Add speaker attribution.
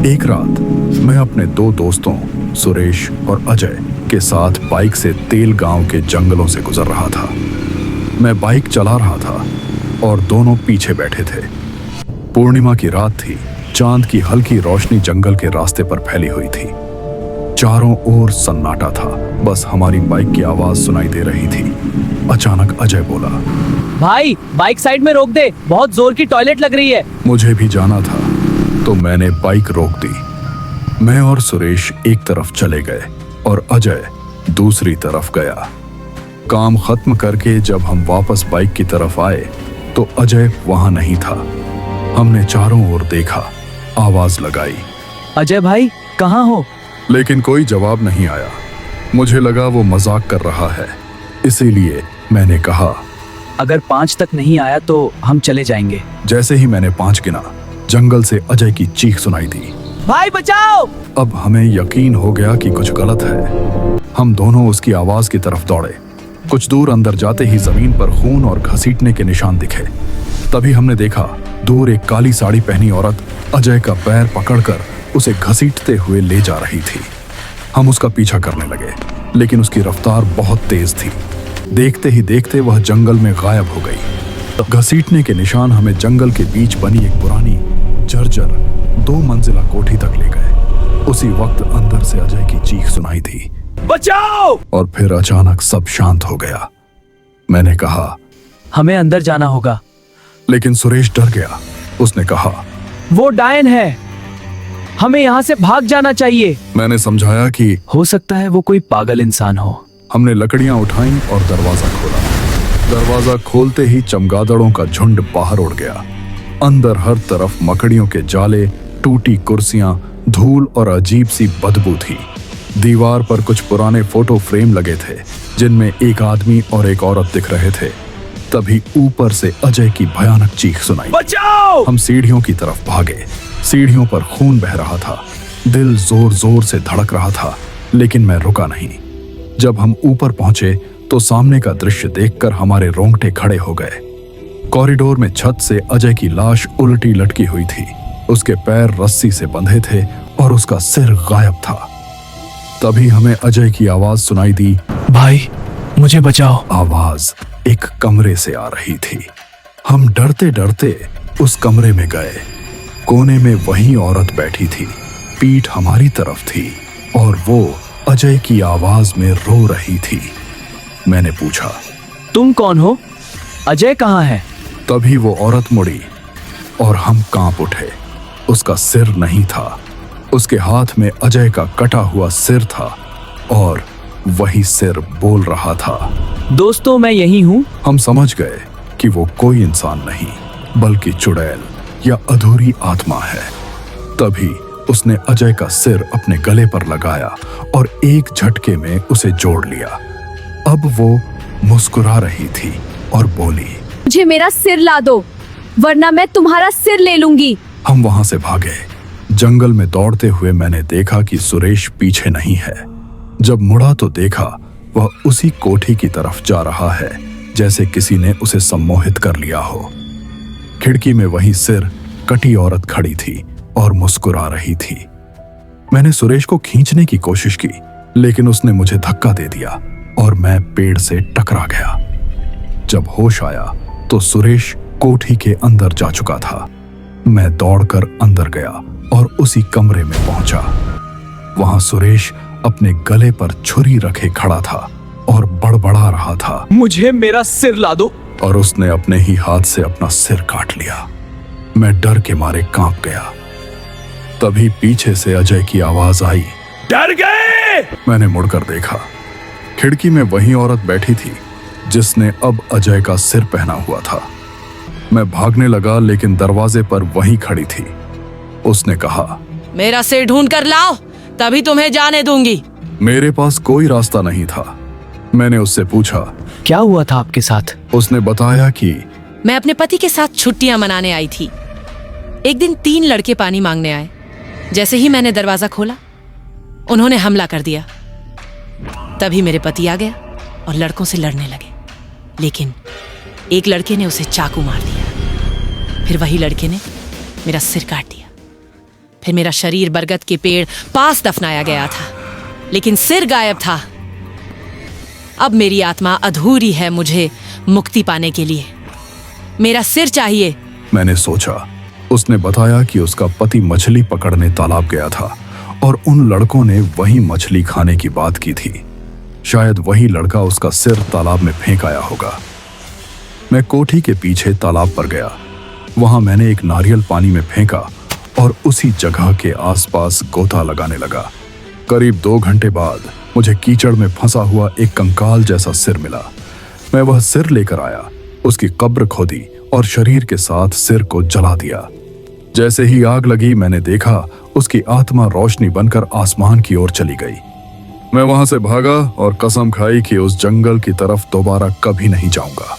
Speaker 1: एक रात मैं अपने दो दोस्तों सुरेश और अजय के साथ बाइक से तेल गांव के जंगलों से गुजर रहा था। मैं बाइक चला रहा था और दोनों पीछे बैठे थे। पूर्णिमा की रात थी। चांद की हल्की रोशनी जंगल के रास्ते पर फैली हुई थी। चारों ओर सन्नाटा था, बस हमारी बाइक की आवाज सुनाई दे रही थी। अचानक अजय बोला,
Speaker 2: भाई बाइक साइड में रोक दे, बहुत जोर की टॉयलेट लग रही है।
Speaker 1: मुझे भी जाना था तो मैंने बाइक रोक दी। मैं और सुरेश एक तरफ चले गए और अजय दूसरी तरफ गया। काम खत्म करके जब हम वापस बाइक की तरफ आए तो अजय वहां नहीं था। हमने चारों ओर देखा, आवाज लगाई,
Speaker 2: अजय भाई कहाँ हो?
Speaker 1: लेकिन कोई जवाब नहीं आया। मुझे लगा वो मजाक कर रहा है, इसीलिए मैंने कहा,
Speaker 2: अगर 5 तक नहीं आया तो हम चले जाएंगे।
Speaker 1: जैसे ही मैंने 5 गिना, जंगल से अजय की चीख सुनाई दी,
Speaker 2: भाई बचाओ!
Speaker 1: अब हमें यकीन हो गया कि कुछ गलत है। हम दोनों उसकी आवाज की तरफ दौड़े। कुछ दूर अंदर जाते ही जमीन पर खून और घसीटने के निशान दिखे। तभी हमने देखा, दूर एक काली साड़ी पहनी औरत अजय का पैर पकड़कर उसे घसीटते हुए ले जा रही थी। हम उसका पीछा करने लगे, लेकिन उसकी रफ्तार बहुत तेज थी। देखते ही देखते वह जंगल में गायब हो गई। घसीटने के निशान हमें जंगल के बीच बनी एक पुरानी जर्जर 2 मंजिला कोठी तक ले गए। उसी वक्त अंदर से अजय की चीख सुनाई दी,
Speaker 2: बचाओ!
Speaker 1: और फिर अचानक सब शांत हो गया। मैंने कहा,
Speaker 2: हमें अंदर जाना होगा।
Speaker 1: लेकिन सुरेश डर गया। उसने कहा,
Speaker 2: वो डायन है, हमें यहाँ से भाग जाना चाहिए।
Speaker 1: मैंने समझाया कि
Speaker 2: हो सकता है वो कोई पागल इंसान हो।
Speaker 1: हमने लकड़ियां उठाईं और दरवाजा खोला। दरवाजा खोलते ही चमगादड़ों का झुंड बाहर उड़ गया। अंदर हर तरफ मकड़ियों के जाले, टूटी कुर्सियां, धूल और अजीब सी बदबू थी। दीवार पर कुछ पुराने फोटो फ्रेम लगे थे, जिनमें एक आदमी और एक औरत दिख रहे थे। तभी ऊपर से अजय की भयानक चीख सुनाई,
Speaker 2: बचाओ!
Speaker 1: हम सीढ़ियों की तरफ भागे। सीढ़ियों पर खून बह रहा था। दिल जोर जोर से धड़क रहा था, लेकिन मैं रुका नहीं। जब हम ऊपर पहुंचे तो सामने का दृश्य देखकर हमारे रोंगटे खड़े हो गए। कॉरिडोर में छत से अजय की लाश उल्टी लटकी हुई थी। उसके पैर रस्सी से बंधे थे और उसका सिर गायब था। तभी हमें अजय की आवाज सुनाई दी,
Speaker 2: भाई मुझे बचाओ।
Speaker 1: आवाज एक कमरे से आ रही थी। हम डरते डरते उस कमरे में गए। कोने में वही औरत बैठी थी, पीठ हमारी तरफ थी और वो अजय की आवाज में रो रही थी। मैंने पूछा,
Speaker 2: तुम कौन हो? अजय कहाँ है?
Speaker 1: तभी वो औरत मुड़ी और हम कांप उठे। उसका सिर नहीं था, उसके हाथ में अजय का कटा हुआ सिर था और वही सिर बोल रहा था,
Speaker 2: दोस्तों मैं यही हूँ।
Speaker 1: हम समझ गए कि वो कोई इंसान नहीं बल्कि चुड़ैल या अधूरी आत्मा है। तभी उसने अजय का सिर अपने गले पर लगाया और एक झटके में उसे जोड़ लिया। अब वो मुस्कुरा रही थी और बोली,
Speaker 3: मुझे मेरा सिर ला दो, वरना मैं तुम्हारा सिर ले लूंगी।
Speaker 1: हम वहां से भागे। जंगल में दौड़ते हुए मैंने देखा कि सुरेश पीछे नहीं है। जब मुड़ा तो देखा वह उसी कोठी की तरफ जा रहा है, जैसे किसी ने उसे सम्मोहित कर लिया हो। खिड़की में वही सिर कटी औरत खड़ी थी और मुस्कुरा रही थी। मैंने सुरेश को खींचने की कोशिश की, लेकिन उसने मुझे धक्का दे दिया और मैं पेड़ से टकरा गया। जब होश आया तो सुरेश कोठी के अंदर जा चुका था। मैं दौड़कर अंदर गया और उसी कमरे में पहुंचा। वहां सुरेश अपने गले पर छुरी रखे खड़ा था और बड़बड़ा रहा था,
Speaker 2: मुझे मेरा सिर ला दो।
Speaker 1: और उसने अपने ही हाथ से अपना सिर काट लिया। मैं डर के मारे कांप गया। तभी पीछे से अजय की आवाज आई,
Speaker 2: डर गए?
Speaker 1: मैंने मुड़कर देखा। खिड़की में वही औरत बैठी थी जिसने अब अजय का सिर पहना हुआ था। मैं भागने लगा, लेकिन दरवाजे पर वही खड़ी थी। उसने कहा,
Speaker 4: मेरा सिर ढूंढ कर लाओ, तभी तुम्हें जाने दूंगी।
Speaker 1: मेरे पास कोई रास्ता नहीं था। मैंने उससे पूछा,
Speaker 2: क्या हुआ था आपके साथ?
Speaker 1: उसने बताया कि
Speaker 4: मैं अपने पति के साथ छुट्टियां मनाने आई थी। एक दिन 3 लड़के पानी मांगने आए। जैसे ही मैंने दरवाजा खोला, उन्होंने हमला कर दिया। तभी मेरे पति आ गया और लड़कों से लड़ने लगे, लेकिन एक लड़के ने उसे चाकू मार दिया। फिर वही लड़के ने मेरा सिर काट दिया। फिर मेरा शरीर बरगद के पेड़ पास दफनाया गया था, लेकिन सिर गायब था। अब मेरी आत्मा अधूरी है मुझे मुक्ति पाने के लिए। मेरा सिर चाहिए।
Speaker 1: मैंने सोचा, उसने बताया कि उसका पति मछली पकड़ने तालाब गया था और उन लड़कों ने वही मछली खाने की बात की थी। शायद वही लड़का उसका सिर तालाब में फेंक आया होगा। मैं कोठी के पीछे तालाब पर गया। वहां मैंने एक नारियल पानी में फेंका और उसी जगह के आसपास गोता लगाने लगा। करीब 2 घंटे बाद मुझे कीचड़ में फंसा हुआ एक कंकाल जैसा सिर मिला। मैं वह सिर लेकर आया, उसकी कब्र खोदी और शरीर के साथ सिर को जला दिया। जैसे ही आग लगी, मैंने देखा उसकी आत्मा रोशनी बनकर आसमान की ओर चली गई। मैं वहां से भागा और कसम खाई कि उस जंगल की तरफ दोबारा कभी नहीं जाऊंगा।